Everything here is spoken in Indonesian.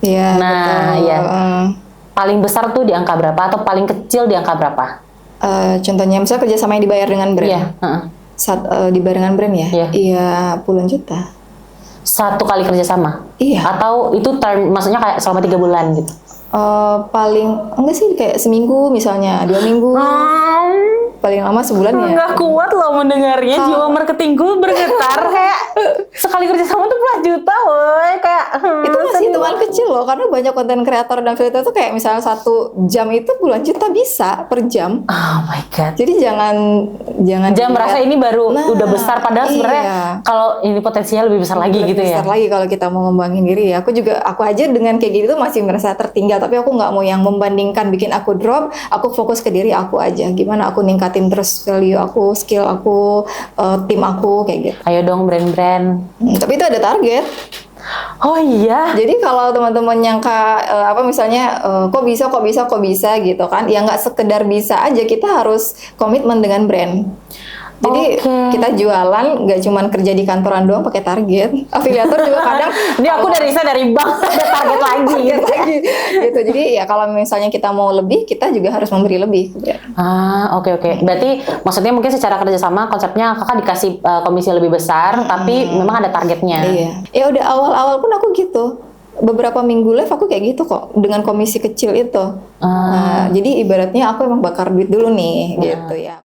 Iya, Nah, betul. ya. Paling besar tuh di angka berapa atau paling kecil di angka berapa? Contohnya misalnya kerjasama yang dibayar dengan brand. Iya, Dibayar dengan brand ya? Iya. Iya, puluhan juta. Satu kali kerjasama? Iya. Atau itu term, maksudnya kayak selama 3 bulan gitu? Paling enggak sih, kayak seminggu misalnya, 2 minggu, paling lama sebulan ya. Nggak kuat loh mendengarnya, jiwa marketingku bergetar. Kayak sekali kerjasama tuh puluhan juta, woy. Kayak Itu masih sedih hitungan banget. kecil loh, karena banyak konten kreator dan creator tuh kayak misalnya 1 jam itu puluhan juta bisa per jam. Oh my god. Jadi jangan Jangan dilihat- merasa ini baru udah besar, padahal sebenarnya iya. kalau ini potensinya lebih besar lagi Lebih gitu ya. besar lagi kalau kita mau ngembangin diri ya. Aku aja dengan kayak gitu tuh masih merasa tertinggal, tapi aku nggak mau yang membandingkan bikin aku drop. Aku fokus ke diri aku aja. Gimana aku ningkatin terus value aku, skill aku, tim aku kayak gitu. Ayo dong brand-brand. Tapi itu ada target. Oh iya. Jadi kalau teman-teman nyangka misalnya kok bisa gitu kan? Ya nggak sekedar bisa aja, kita harus komitmen dengan brand. Jadi Oke. kita jualan nggak cuman kerja di kantoran doang pakai target. Afiliator juga kadang Ini aku dari bank ada target lagi target gitu. lagi gitu. Jadi ya kalau misalnya kita mau lebih, kita juga harus memberi lebih. Oke. Berarti maksudnya mungkin secara kerjasama konsepnya kakak dikasih komisi lebih besar, tapi memang ada targetnya. Iya. Ya udah awal-awal pun aku gitu. Beberapa minggu live aku kayak gitu kok dengan komisi kecil itu. Nah, jadi ibaratnya aku emang bakar duit dulu nih gitu ya.